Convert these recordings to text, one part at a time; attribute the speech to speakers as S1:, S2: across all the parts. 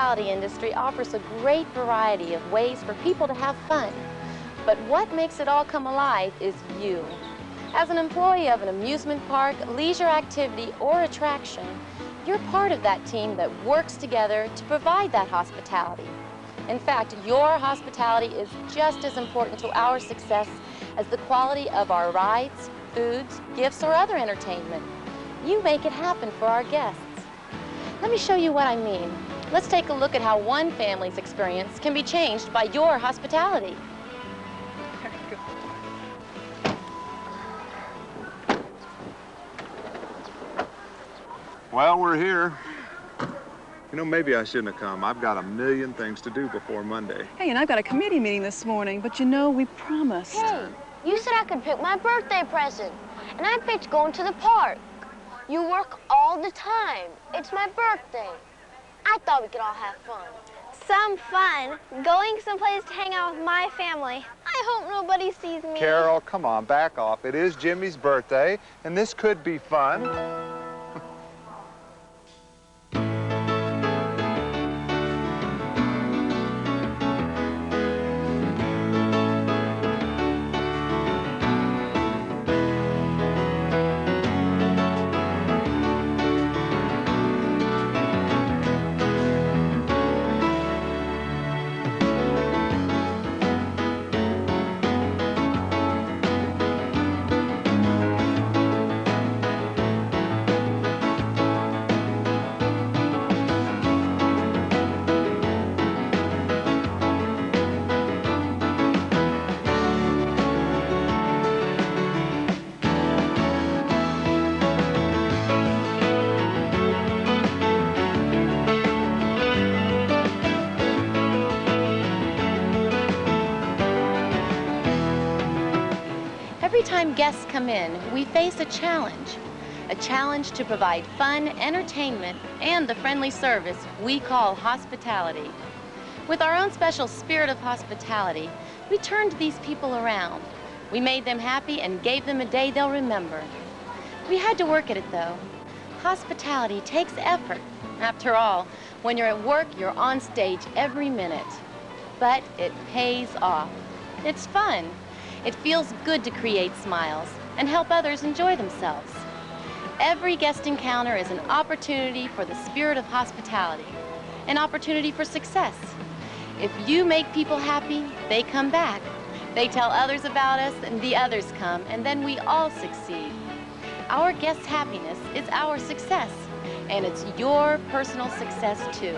S1: hospitality industry offers a great variety of ways for people to have fun. But what makes it all come alive is you. As an employee of an amusement park, leisure activity, or attraction, you're part of that team that works together to provide that hospitality. In fact, your hospitality is just as important to our success as the quality of our rides, foods, gifts, or other entertainment. You make it happen for our guests. Let me show you what I mean. Let's take a look at how one family's experience can be changed by your hospitality.
S2: Well, we're here. You know, maybe I shouldn't have come. I've got a million things to do before Monday.
S3: Hey, and I've got a committee meeting this morning, but you know, we promised.
S4: Hey, you said I could pick my birthday present, and I picked going to the park. You work all the time. It's my birthday. I thought we could all have fun.
S5: Some fun. Going someplace to hang out with my family. I hope nobody sees me.
S2: Carol, come on, back off. It is Jimmy's birthday, and this could be fun.
S1: Every time guests come in, we face a challenge to provide fun, entertainment, and the friendly service we call hospitality. With our own special spirit of hospitality, we turned these people around. We made them happy and gave them a day they'll remember. We had to work at it, though. Hospitality takes effort. After all, when you're at work, you're on stage every minute. But it pays off. It's fun. It feels good to create smiles and help others enjoy themselves. Every guest encounter is an opportunity for the spirit of hospitality, an opportunity for success. If you make people happy, they come back. They tell others about us, and the others come, and then we all succeed. Our guests' happiness is our success, and it's your personal success too.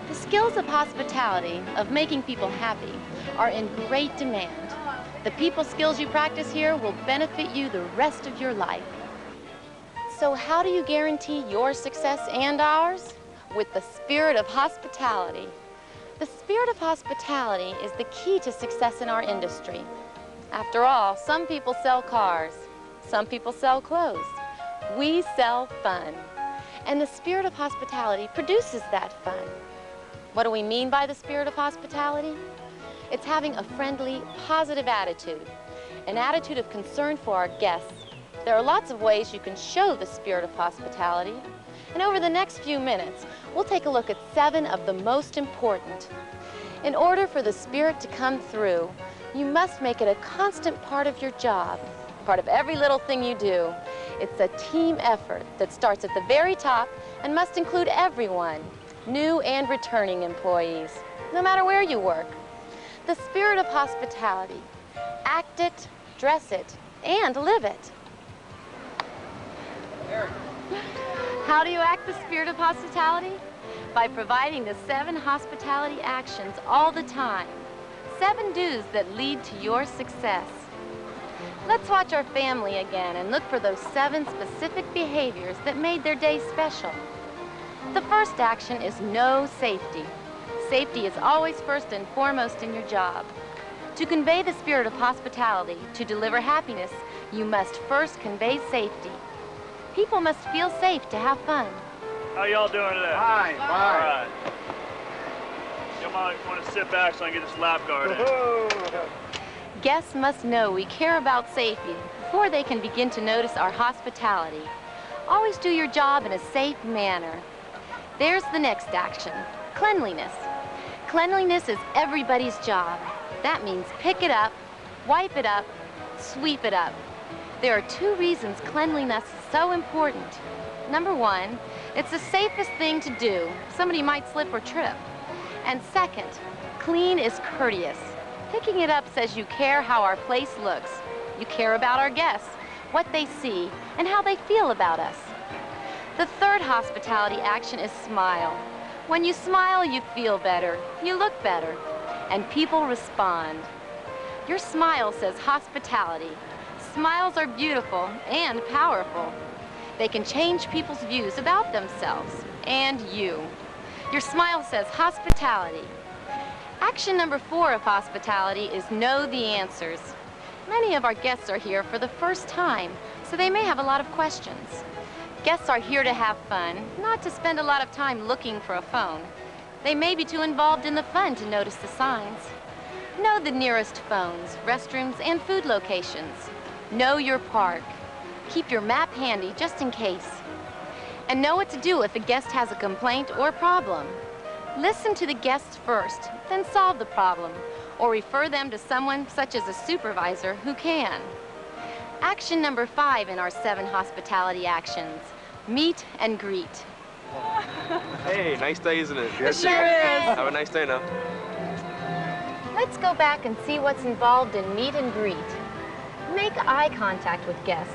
S1: The skills of hospitality, of making people happy, are in great demand. The people skills you practice here will benefit you the rest of your life. So how do you guarantee your success and ours? With the spirit of hospitality. The spirit of hospitality is the key to success in our industry. After all, some people sell cars, some people sell clothes. We sell fun. And the spirit of hospitality produces that fun. What do we mean by the spirit of hospitality? It's having a friendly, positive attitude, an attitude of concern for our guests. There are lots of ways you can show the spirit of hospitality. And over the next few minutes, we'll take a look at 7 of the most important. In order for the spirit to come through, you must make it a constant part of your job, part of every little thing you do. It's a team effort that starts at the very top and must include everyone, new and returning employees, no matter where you work. The spirit of hospitality. Act it, dress it, and live it. How do you act the spirit of hospitality? By providing the 7 hospitality actions all the time. 7 do's that lead to your success. Let's watch our family again and look for those 7 specific behaviors that made their day special. The first action is know safety. Safety is always first and foremost in your job. To convey the spirit of hospitality, to deliver happiness, you must first convey safety. People must feel safe to have fun.
S6: How y'all doing today?
S2: Fine, fine.
S6: All right. Y'all might want to sit back so I can get this lap guard in.
S1: Guests must know we care about safety before they can begin to notice our hospitality. Always do your job in a safe manner. There's the next action. cleanliness. Cleanliness is everybody's job. That means pick it up, wipe it up, sweep it up. There are 2 reasons cleanliness is so important. Number 1, it's the safest thing to do. Somebody might slip or trip. And second, clean is courteous. Picking it up says you care how our place looks. You care about our guests, what they see, and how they feel about us. The 3rd hospitality action is smile. When you smile, you feel better, you look better, and people respond. Your smile says hospitality. Smiles are beautiful and powerful. They can change people's views about themselves and you. Your smile says hospitality. Action number 4 of hospitality is know the answers. Many of our guests are here for the first time, so they may have a lot of questions. Guests are here to have fun, not to spend a lot of time looking for a phone. They may be too involved in the fun to notice the signs. Know the nearest phones, restrooms, and food locations. Know your park. Keep your map handy just in case. And know what to do if a guest has a complaint or problem. Listen to the guests first, then solve the problem, or refer them to someone such as a supervisor who can. Action number 5 in our 7 hospitality actions, meet and greet.
S7: Hey, nice day, isn't it?
S2: Yes,
S3: Sure is.
S7: Have a nice day now.
S1: Let's go back and see what's involved in meet and greet. Make eye contact with guests.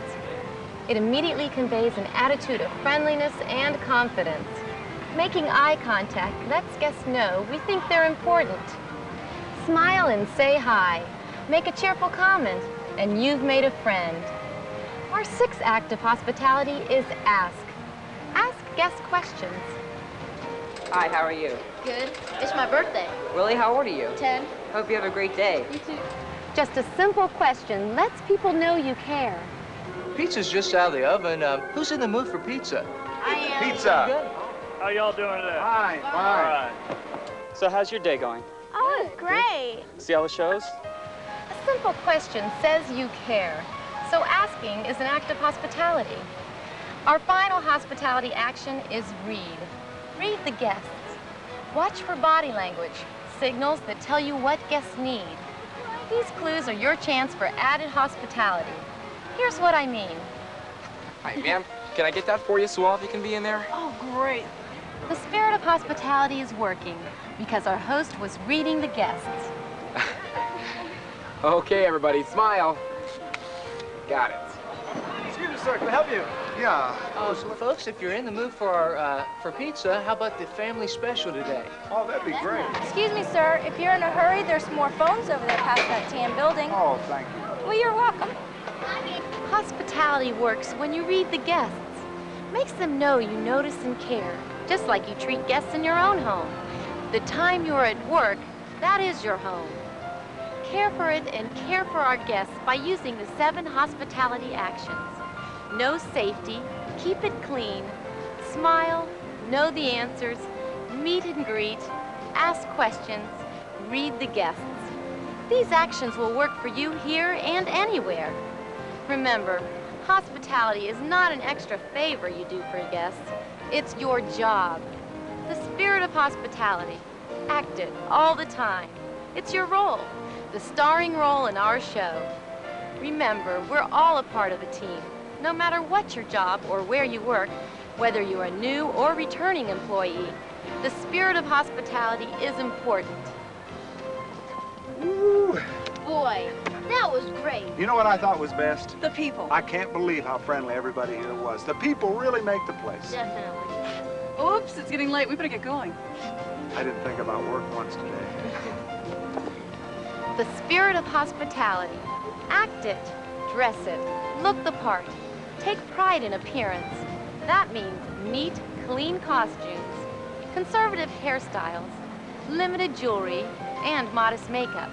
S1: It immediately conveys an attitude of friendliness and confidence. Making eye contact lets guests know we think they're important. Smile and say hi. Make a cheerful comment, and you've made a friend. Our 6th act of hospitality is ask. Ask guest questions.
S8: Hi, how are you?
S1: Good. It's my birthday.
S8: Really, how old are you?
S1: 10.
S8: Hope you have a great day.
S1: You too. Just a simple question lets people know you care.
S9: Pizza's just out of the oven. Who's in the mood for pizza?
S1: I am.
S2: Pizza.
S6: How y'all doing today?
S2: Fine,
S6: All
S2: fine.
S6: right.
S10: So how's your day going?
S5: Oh, great.
S10: See all the shows?
S1: A simple question says you care. So asking is an act of hospitality. Our final hospitality action is read. Read the guests. Watch for body language, signals that tell you what guests need. These clues are your chance for added hospitality. Here's what I mean.
S7: Hi, ma'am. Can I get that for you so all of you can be in there?
S3: Oh, great.
S1: The spirit of hospitality is working because our host was reading the guests.
S7: Okay, everybody, smile. Got it.
S9: Excuse me, sir. Can I help you?
S2: Yeah.
S9: Folks, if you're in the mood for pizza, how about the family special today?
S2: Oh, that'd be great.
S5: Excuse me, sir. If you're in a hurry, there's more phones over there past that tan building.
S2: Oh, thank you.
S5: Well, you're welcome.
S1: Hospitality works when you read the guests. Makes them know you notice and care, just like you treat guests in your own home. The time you're at work, that is your home. Care for it and care for our guests by using the 7 hospitality actions. Know safety, keep it clean, smile, know the answers, meet and greet, ask questions, read the guests. These actions will work for you here and anywhere. Remember, hospitality is not an extra favor you do for guests. It's your job. The spirit of hospitality. Act it all the time. It's your role, the starring role in our show. Remember, we're all a part of a team. No matter what your job or where you work, whether you're a new or returning employee, the spirit of hospitality is important.
S2: Ooh.
S4: Boy, that was great.
S2: You know what I thought was best?
S3: The people.
S2: I can't believe how friendly everybody here was. The people really make the place.
S4: Definitely.
S3: Oops, it's getting late. We better get going.
S2: I didn't think about work once today.
S1: The spirit of hospitality. Act it, dress it, look the part. Take pride in appearance. That means neat, clean costumes, conservative hairstyles, limited jewelry, and modest makeup.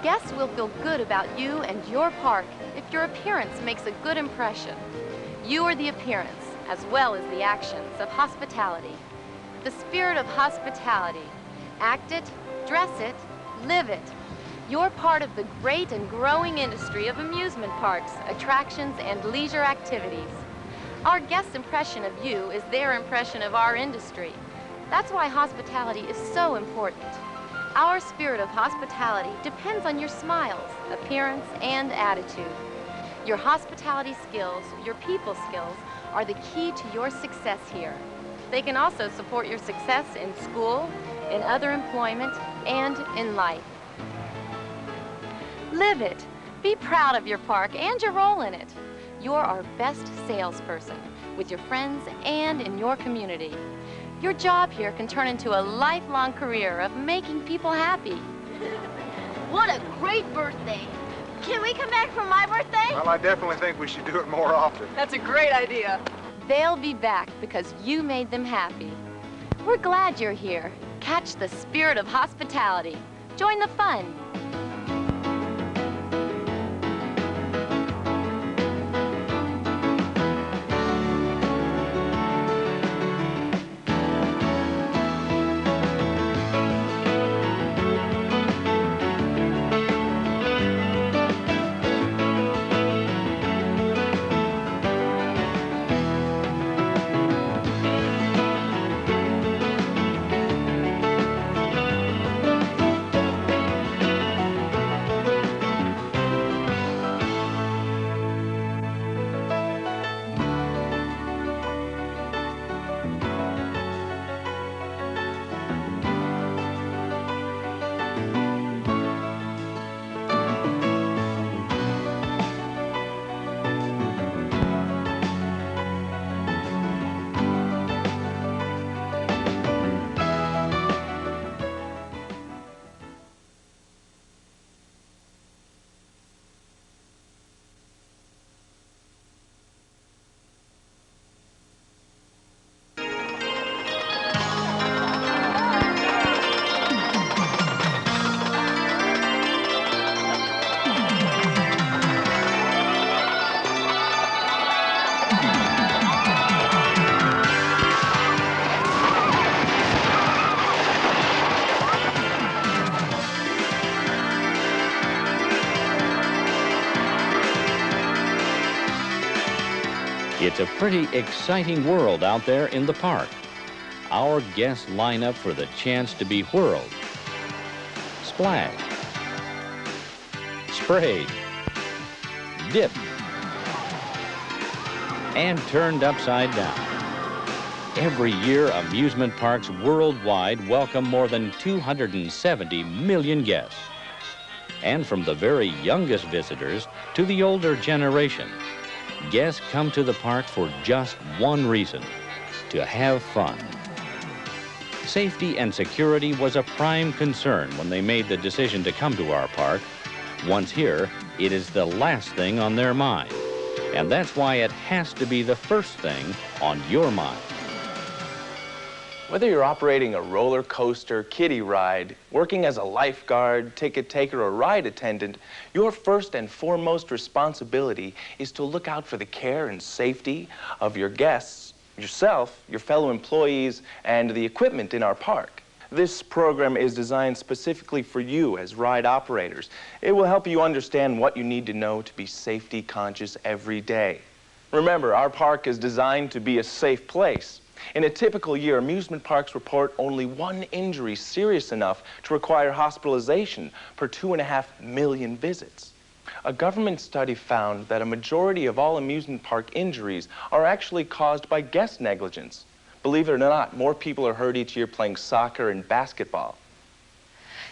S1: Guests will feel good about you and your park if your appearance makes a good impression. You are the appearance, as well as the actions of hospitality. The spirit of hospitality. Act it, dress it, live it. You're part of the great and growing industry of amusement parks, attractions, and leisure activities. Our guests' impression of you is their impression of our industry. That's why hospitality is so important. Our spirit of hospitality depends on your smiles, appearance, and attitude. Your hospitality skills, your people skills, are the key to your success here. They can also support your success in school, in other employment, and in life. Live it. Be proud of your park and your role in it. You're our best salesperson with your friends and in your community. Your job here can turn into a lifelong career of making people happy.
S4: What a great birthday. Can we come back for my birthday?
S2: Well, I definitely think we should do it more often.
S3: That's a great idea.
S1: They'll be back because you made them happy. We're glad you're here. Catch the spirit of hospitality. Join the fun.
S11: It's a pretty exciting world out there in the park. Our guests line up for the chance to be whirled, splashed, sprayed, dipped, and turned upside down. Every year, amusement parks worldwide welcome more than 270 million guests. And from the very youngest visitors to the older generation, guests come to the park for just one reason: to have fun. Safety and security was a prime concern when they made the decision to come to our park. Once here, it is the last thing on their mind. And that's why it has to be the first thing on your mind.
S12: Whether you're operating a roller coaster, kiddie ride, working as a lifeguard, ticket taker, or ride attendant, your first and foremost responsibility is to look out for the care and safety of your guests, yourself, your fellow employees, and the equipment in our park. This program is designed specifically for you as ride operators. It will help you understand what you need to know to be safety conscious every day. Remember, our park is designed to be a safe place. In a typical year, amusement parks report only one injury serious enough to require hospitalization per 2.5 million visits. A government study found that a majority of all amusement park injuries are actually caused by guest negligence. Believe it or not, more people are hurt each year playing soccer and basketball.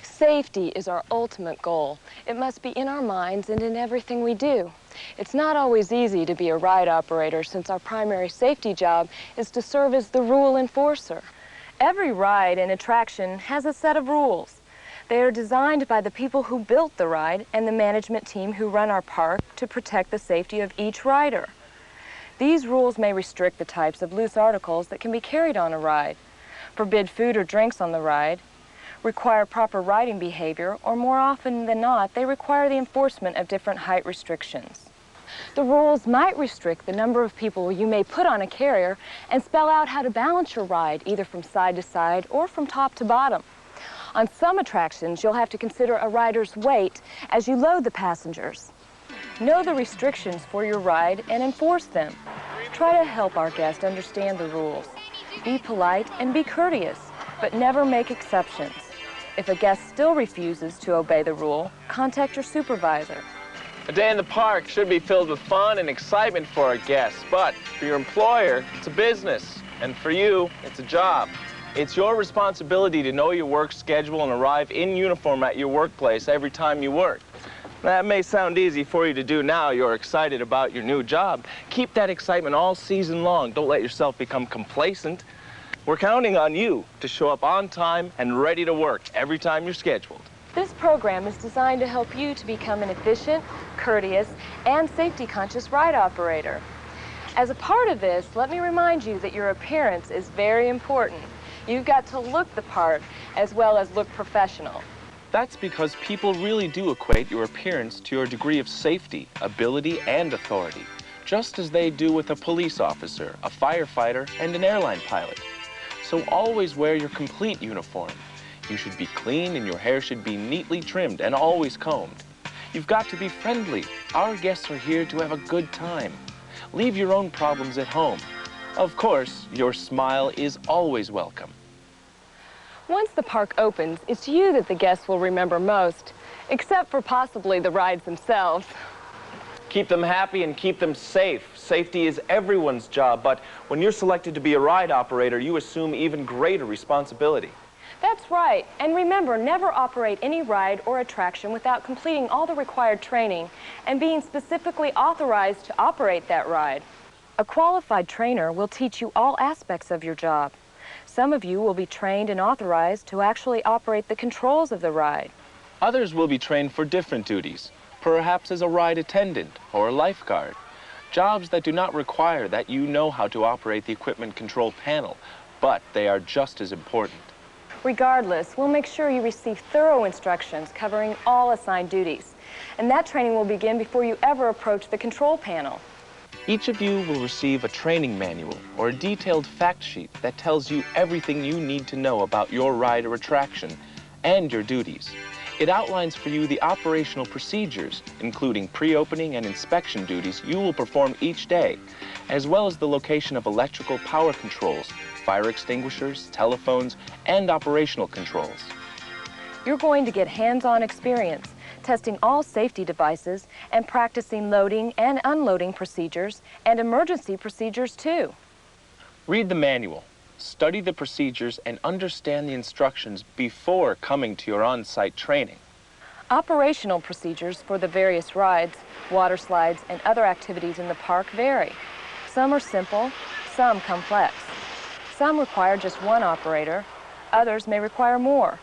S13: Safety is our ultimate goal. It must be in our minds and in everything we do. It's not always easy to be a ride operator since our primary safety job is to serve as the rule enforcer. Every ride and attraction has a set of rules. They are designed by the people who built the ride and the management team who run our park to protect the safety of each rider. These rules may restrict the types of loose articles that can be carried on a ride, forbid food or drinks on the ride, require proper riding behavior, or more often than not, they require the enforcement of different height restrictions. The rules might restrict the number of people you may put on a carrier and spell out how to balance your ride, either from side to side or from top to bottom. On some attractions, you'll have to consider a rider's weight as you load the passengers. Know the restrictions for your ride and enforce them. Try to help our guests understand the rules. Be polite and be courteous. but never make exceptions. If a guest still refuses to obey the rule, contact your supervisor.
S12: A day in the park should be filled with fun and excitement for our guests, but for your employer, it's a business, and for you, it's a job. It's your responsibility to know your work schedule and arrive in uniform at your workplace every time you work. That may sound easy for you to do now. You're excited about your new job. Keep that excitement all season long. Don't let yourself become complacent. We're counting on you to show up on time and ready to work every time you're scheduled.
S13: This program is designed to help you to become an efficient, courteous, and safety-conscious ride operator. As a part of this, let me remind you that your appearance is very important. You've got to look the part as well as look professional.
S12: That's because people really do equate your appearance to your degree of safety, ability, and authority, just as they do with a police officer, a firefighter, and an airline pilot. So always wear your complete uniform. You should be clean and your hair should be neatly trimmed and always combed. You've got to be friendly. Our guests are here to have a good time. Leave your own problems at home. Of course, your smile is always welcome.
S13: Once the park opens, it's you that the guests will remember most, except for possibly the rides themselves.
S12: Keep them happy and keep them safe. Safety is everyone's job, but when you're selected to be a ride operator, you assume even greater responsibility.
S13: That's right. And remember, never operate any ride or attraction without completing all the required training and being specifically authorized to operate that ride. A qualified trainer will teach you all aspects of your job. Some of you will be trained and authorized to actually operate the controls of the ride.
S12: Others will be trained for different duties, perhaps as a ride attendant or a lifeguard. Jobs that do not require that you know how to operate the equipment control panel, but they are just as important.
S13: Regardless, we'll make sure you receive thorough instructions covering all assigned duties. And that training will begin before you ever approach the control panel.
S12: Each of you will receive a training manual or a detailed fact sheet that tells you everything you need to know about your ride or attraction and your duties. It outlines for you the operational procedures, including pre-opening and inspection duties you will perform each day, as well as the location of electrical power controls, fire extinguishers, telephones, and operational controls.
S13: You're going to get hands-on experience, testing all safety devices and practicing loading and unloading procedures and emergency procedures too.
S12: Read the manual, study the procedures, and understand the instructions before coming to your on-site training.
S13: Operational procedures for the various rides, water slides, and other activities in the park vary. Some are simple, some complex. Some require just one operator, others may require more.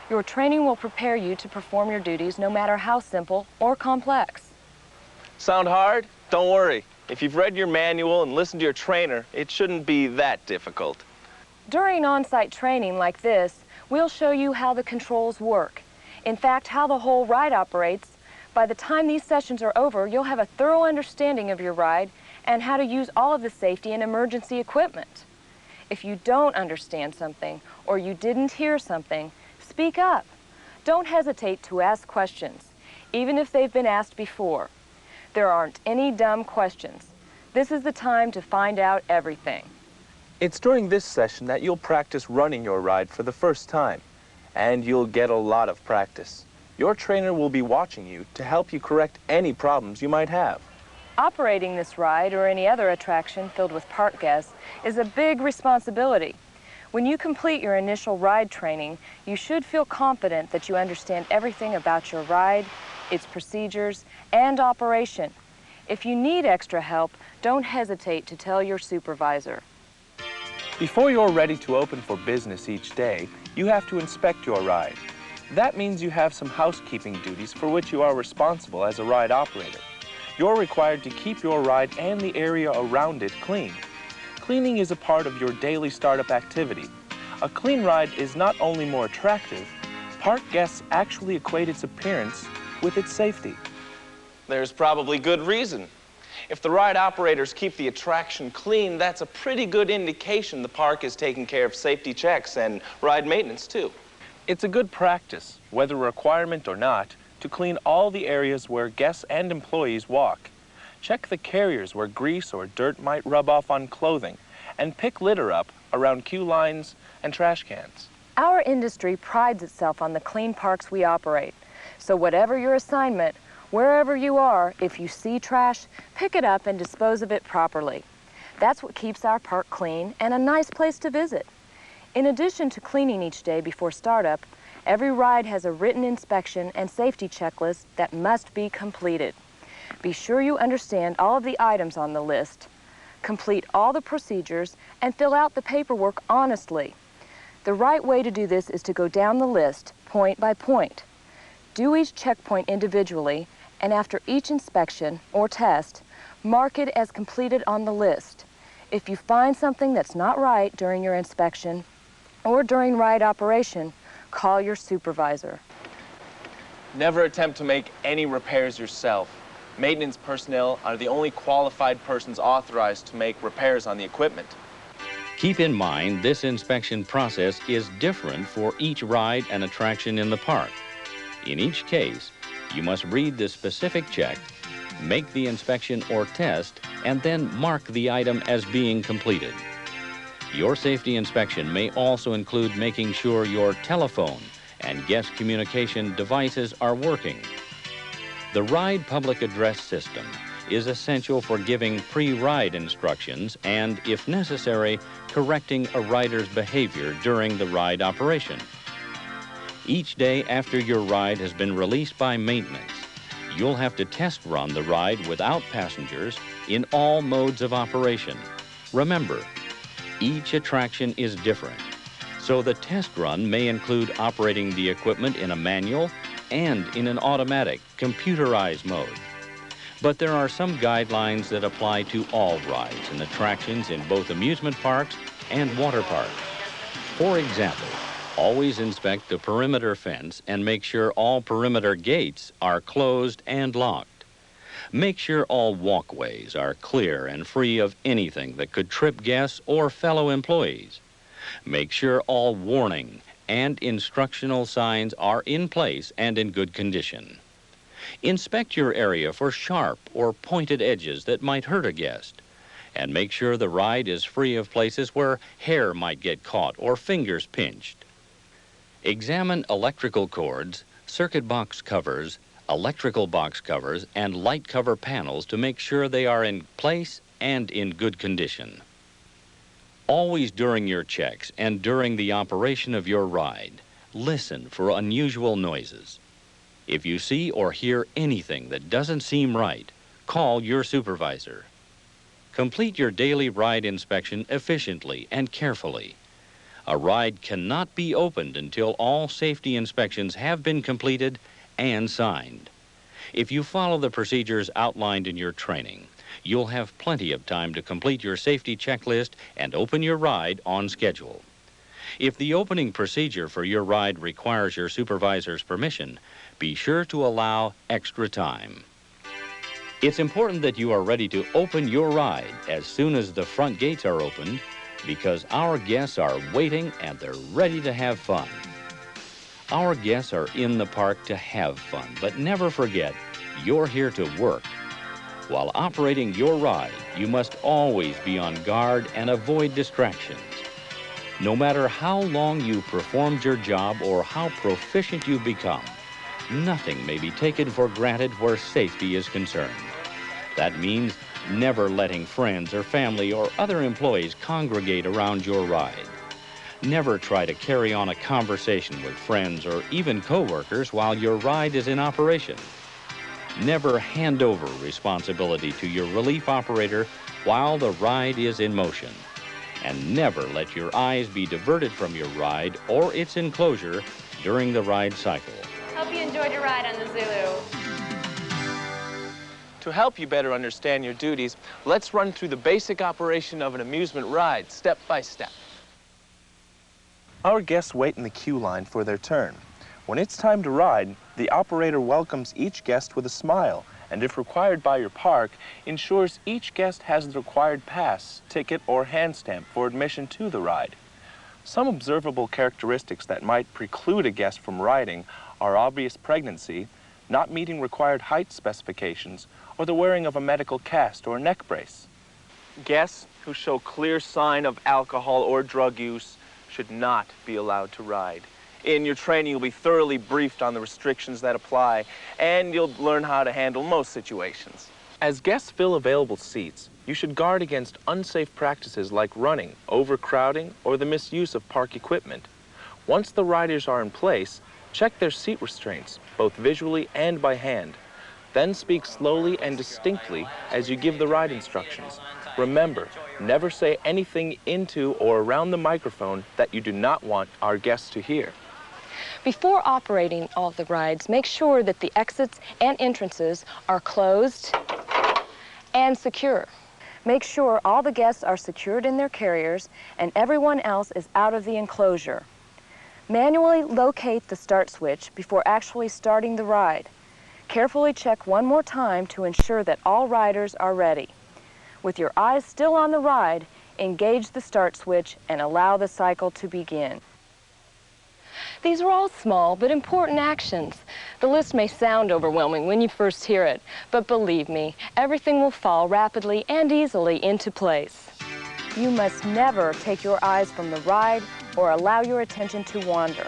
S13: Your training will prepare you to perform your duties no matter how simple or complex.
S12: Sound hard? Don't worry. If you've read your manual and listened to your trainer, it shouldn't be that difficult.
S13: During on-site training like this, we'll show you how the controls work. In fact, how the whole ride operates. By the time these sessions are over, you'll have a thorough understanding of your ride and how to use all of the safety and emergency equipment. If you don't understand something or you didn't hear something, speak up. Don't hesitate to ask questions, even if they've been asked before. There aren't any dumb questions. This is the time to find out everything.
S12: It's during this session that you'll practice running your ride for the first time, and you'll get a lot of practice. Your trainer will be watching you to help you correct any problems you might have.
S13: Operating this ride or any other attraction filled with park guests is a big responsibility. When you complete your initial ride training, you should feel confident that you understand everything about your ride, its procedures, and operation. If you need extra help, don't hesitate to tell your supervisor.
S12: Before you're ready to open for business each day, you have to inspect your ride. That means you have some housekeeping duties for which you are responsible as a ride operator. You're required to keep your ride and the area around it clean. Cleaning is a part of your daily startup activity. A clean ride is not only more attractive, park guests actually equate its appearance with its safety. There's probably good reason. If the ride operators keep the attraction clean, that's a pretty good indication the park is taking care of safety checks and ride maintenance too. It's a good practice, whether a requirement or not, to clean all the areas where guests and employees walk. Check the carriers where grease or dirt might rub off on clothing, and pick litter up around queue lines and trash cans.
S13: Our industry prides itself on the clean parks we operate. So whatever your assignment, wherever you are, if you see trash, pick it up and dispose of it properly. That's what keeps our park clean and a nice place to visit. In addition to cleaning each day before startup, every ride has a written inspection and safety checklist that must be completed. Be sure you understand all of the items on the list, complete all the procedures, and fill out the paperwork honestly. The right way to do this is to go down the list, point by point. Do each checkpoint individually, and after each inspection or test, mark it as completed on the list. If you find something that's not right during your inspection or during ride operation, call your supervisor.
S12: Never attempt to make any repairs yourself. Maintenance personnel are the only qualified persons authorized to make repairs on the equipment.
S11: Keep in mind this inspection process is different for each ride and attraction in the park. In each case, you must read the specific check, make the inspection or test, and then mark the item as being completed. Your safety inspection may also include making sure your telephone and guest communication devices are working. The Ride Public Address System is essential for giving pre-ride instructions and, if necessary, correcting a rider's behavior during the ride operation. Each day after your ride has been released by maintenance, you'll have to test run the ride without passengers in all modes of operation. Remember, each attraction is different, so the test run may include operating the equipment in a manual and in an automatic, computerized mode. But there are some guidelines that apply to all rides and attractions in both amusement parks and water parks. For example, always inspect the perimeter fence and make sure all perimeter gates are closed and locked. Make sure all walkways are clear and free of anything that could trip guests or fellow employees. Make sure all warning and instructional signs are in place and in good condition. Inspect your area for sharp or pointed edges that might hurt a guest, and make sure the ride is free of places where hair might get caught or fingers pinched. Examine electrical cords, circuit box covers, electrical box covers, and light cover panels to make sure they are in place and in good condition. Always during your checks and during the operation of your ride, listen for unusual noises. If you see or hear anything that doesn't seem right, call your supervisor. Complete your daily ride inspection efficiently and carefully. A ride cannot be opened until all safety inspections have been completed and signed. If you follow the procedures outlined in your training, you'll have plenty of time to complete your safety checklist and open your ride on schedule. If the opening procedure for your ride requires your supervisor's permission, be sure to allow extra time. It's important that you are ready to open your ride as soon as the front gates are opened, because our guests are waiting and they're ready to have fun. Our guests are in the park to have fun, but never forget, you're here to work. While operating your ride, you must always be on guard and avoid distractions. No matter how long you performed your job or how proficient you become, nothing may be taken for granted where safety is concerned. That means never letting friends or family or other employees congregate around your ride. Never try to carry on a conversation with friends or even coworkers while your ride is in operation. Never hand over responsibility to your relief operator while the ride is in motion. And never let your eyes be diverted from your ride or its enclosure during the ride cycle.
S1: Hope you enjoyed your ride on the Zulu.
S12: To help you better understand your duties, let's run through the basic operation of an amusement ride, step by step. Our guests wait in the queue line for their turn. When it's time to ride, the operator welcomes each guest with a smile, and if required by your park, ensures each guest has the required pass, ticket, or hand stamp for admission to the ride. Some observable characteristics that might preclude a guest from riding are obvious pregnancy, not meeting required height specifications, or the wearing of a medical cast or neck brace. Guests who show clear sign of alcohol or drug use should not be allowed to ride. In your training, you'll be thoroughly briefed on the restrictions that apply, and you'll learn how to handle most situations. As guests fill available seats, you should guard against unsafe practices like running, overcrowding, or the misuse of park equipment. Once the riders are in place, check their seat restraints, both visually and by hand. Then speak slowly and distinctly as you give the ride instructions. Remember, never say anything into or around the microphone that you do not want our guests to hear.
S13: Before operating all of the rides, make sure that the exits and entrances are closed and secure. Make sure all the guests are secured in their carriers and everyone else is out of the enclosure. Manually locate the start switch before actually starting the ride. Carefully check one more time to ensure that all riders are ready. With your eyes still on the ride, engage the start switch and allow the cycle to begin. These are all small but important actions. The list may sound overwhelming when you first hear it, but believe me, everything will fall rapidly and easily into place. You must never take your eyes from the ride or allow your attention to wander.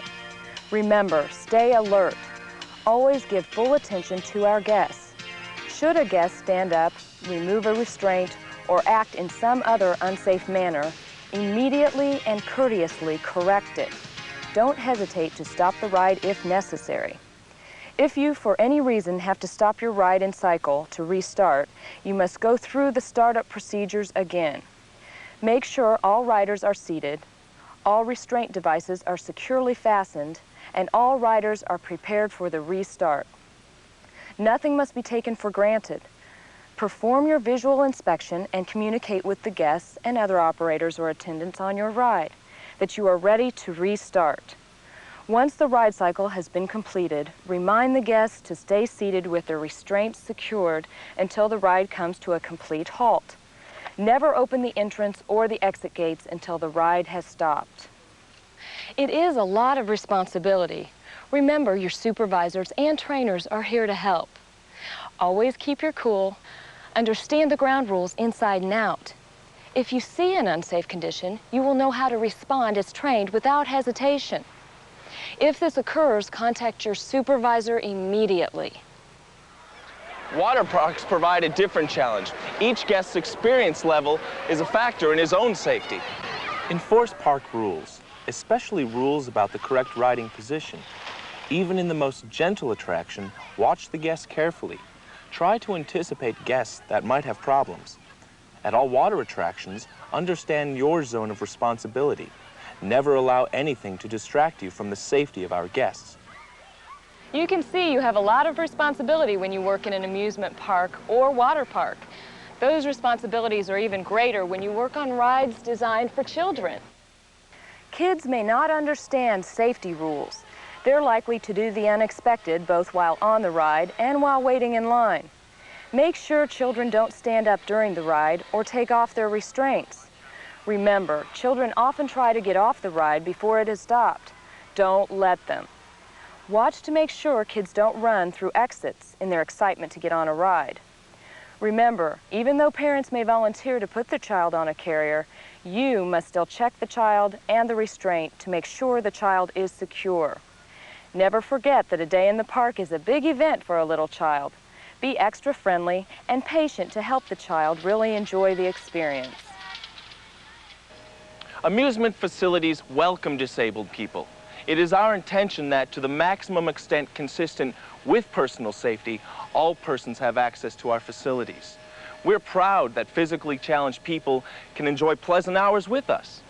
S13: Remember, stay alert. Always give full attention to our guests. Should a guest stand up, remove a restraint, or act in some other unsafe manner, immediately and courteously correct it. Don't hesitate to stop the ride if necessary. If you, for any reason, have to stop your ride and cycle to restart, you must go through the startup procedures again. Make sure all riders are seated, all restraint devices are securely fastened, and all riders are prepared for the restart. Nothing must be taken for granted. Perform your visual inspection and communicate with the guests and other operators or attendants on your ride that you are ready to restart. Once the ride cycle has been completed, remind the guests to stay seated with their restraints secured until the ride comes to a complete halt. Never open the entrance or the exit gates until the ride has stopped. It is a lot of responsibility. Remember, your supervisors and trainers are here to help. Always keep your cool. Understand the ground rules inside and out. If you see an unsafe condition, you will know how to respond as trained without hesitation. If this occurs, contact your supervisor immediately.
S12: Water parks provide a different challenge. Each guest's experience level is a factor in his own safety. Enforce park rules, especially rules about the correct riding position. Even in the most gentle attraction, watch the guests carefully. Try to anticipate guests that might have problems. At all water attractions, understand your zone of responsibility. Never allow anything to distract you from the safety of our guests.
S13: You can see you have a lot of responsibility when you work in an amusement park or water park. Those responsibilities are even greater when you work on rides designed for children. Kids may not understand safety rules. They're likely to do the unexpected both while on the ride and while waiting in line. Make sure children don't stand up during the ride or take off their restraints. Remember, children often try to get off the ride before it has stopped. Don't let them. Watch to make sure kids don't run through exits in their excitement to get on a ride. Remember, even though parents may volunteer to put their child on a carrier, you must still check the child and the restraint to make sure the child is secure. Never forget that a day in the park is a big event for a little child. Be extra friendly and patient to help the child really enjoy the experience.
S12: Amusement facilities welcome disabled people. It is our intention that, to the maximum extent consistent with personal safety, all persons have access to our facilities. We're proud that physically challenged people can enjoy pleasant hours with us.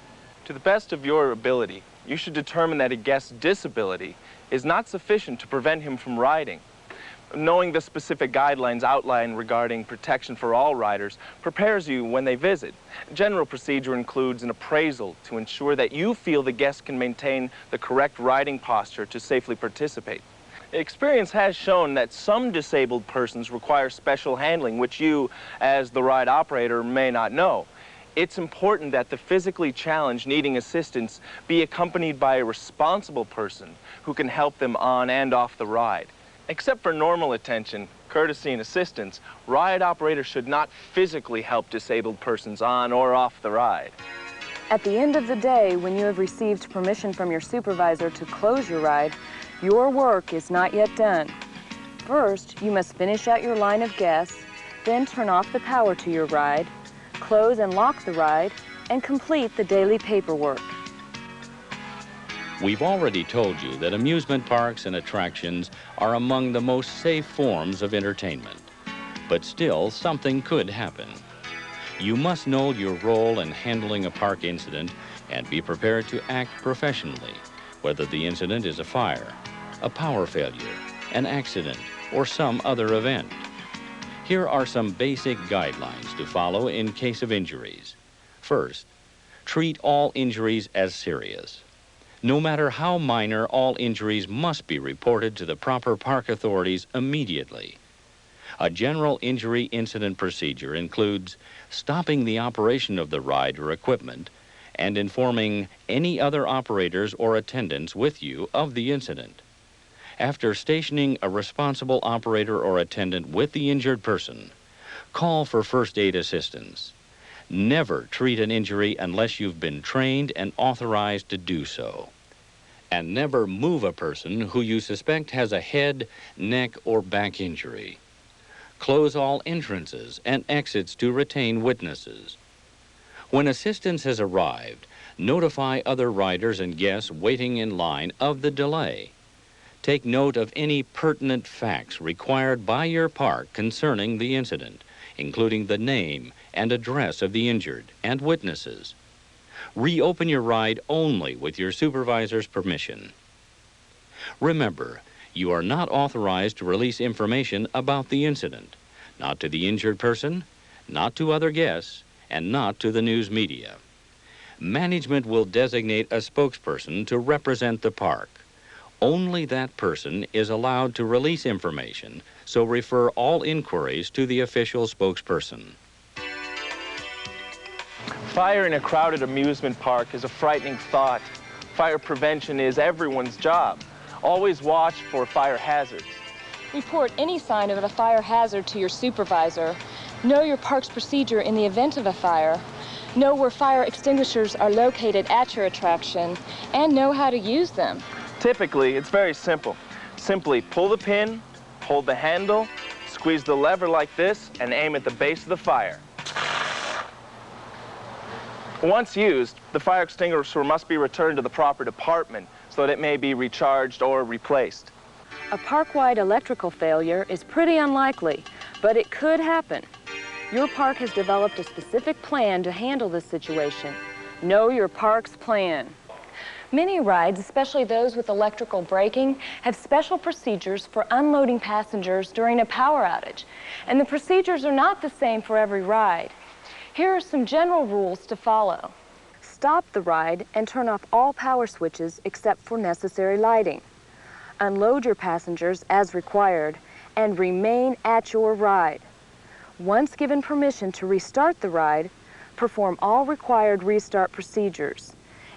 S12: To the best of your ability, you should determine that a guest's disability is not sufficient to prevent him from riding. Knowing the specific guidelines outlined regarding protection for all riders prepares you when they visit. General procedure includes an appraisal to ensure that you feel the guest can maintain the correct riding posture to safely participate. Experience has shown that some disabled persons require special handling, which you, as the ride operator, may not know. It's important that the physically challenged needing assistance be accompanied by a responsible person who can help them on and off the ride. Except for normal attention, courtesy, and assistance, ride operators should not physically help disabled persons on or off the ride.
S13: At the end of the day, when you have received permission from your supervisor to close your ride, your work is not yet done. First, you must finish out your line of guests, then turn off the power to your ride, close and lock the ride, and complete the daily paperwork.
S11: We've already told you that amusement parks and attractions are among the most safe forms of entertainment. But still, something could happen. You must know your role in handling a park incident and be prepared to act professionally, whether the incident is a fire, a power failure, an accident, or some other event. Here are some basic guidelines to follow in case of injuries. First, treat all injuries as serious. No matter how minor, all injuries must be reported to the proper park authorities immediately. A general injury incident procedure includes stopping the operation of the ride or equipment and informing any other operators or attendants with you of the incident. After stationing a responsible operator or attendant with the injured person, call for first aid assistance. Never treat an injury unless you've been trained and authorized to do so. And never move a person who you suspect has a head, neck, or back injury. Close all entrances and exits to retain witnesses. When assistance has arrived, notify other riders and guests waiting in line of the delay. Take note of any pertinent facts required by your park concerning the incident, including the name and address of the injured and witnesses. Reopen your ride only with your supervisor's permission. Remember, you are not authorized to release information about the incident, not to the injured person, not to other guests, and not to the news media. Management will designate a spokesperson to represent the park. Only that person is allowed to release information, so refer all inquiries to the official spokesperson.
S12: Fire in a crowded amusement park is a frightening thought. Fire prevention is everyone's job. Always watch for fire hazards.
S13: Report any sign of a fire hazard to your supervisor. Know your park's procedure in the event of a fire. Know where fire extinguishers are located at your attraction, and know how to use them.
S12: Typically, it's very simple. Simply pull the pin, hold the handle, squeeze the lever like this, and aim at the base of the fire. Once used, the fire extinguisher must be returned to the proper department so that it may be recharged or replaced.
S13: A park-wide electrical failure is pretty unlikely, but it could happen. Your park has developed a specific plan to handle this situation. Know your park's plan. Many rides, especially those with electrical braking, have special procedures for unloading passengers during a power outage, and the procedures are not the same for every ride. Here are some general rules to follow. Stop the ride and turn off all power switches except for necessary lighting. Unload your passengers as required and remain at your ride. Once given permission to restart the ride, perform all required restart procedures,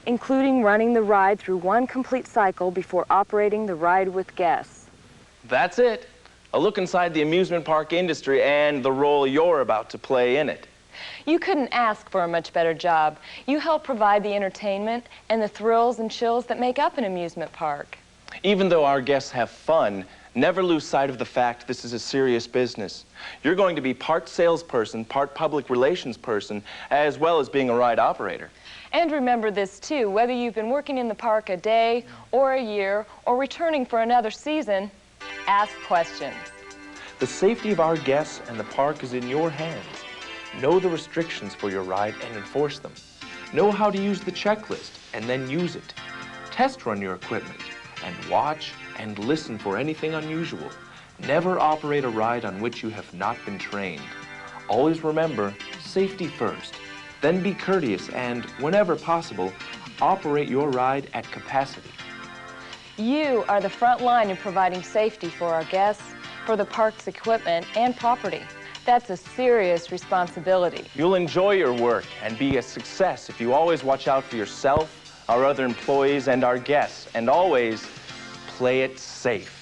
S13: including running the ride through one complete cycle before operating the ride with guests.
S12: That's it. A look inside the amusement park industry and the role you're about to play in it.
S13: You couldn't ask for a much better job. You help provide the entertainment and the thrills and chills that make up an amusement park.
S12: Even though our guests have fun, never lose sight of the fact this is a serious business. You're going to be part salesperson, part public relations person, as well as being a ride operator.
S13: And remember this too, whether you've been working in the park a day or a year or returning for another season, ask questions.
S12: The safety of our guests and the park is in your hands. Know the restrictions for your ride and enforce them. Know how to use the checklist and then use it. Test run your equipment and watch and listen for anything unusual. Never operate a ride on which you have not been trained. Always remember, safety first. Then be courteous and, whenever possible, operate your ride at capacity.
S13: You are the front line in providing safety for our guests, for the park's equipment and property. That's a serious responsibility.
S12: You'll enjoy your work and be a success if you always watch out for yourself, our other employees, and our guests, and always play it safe.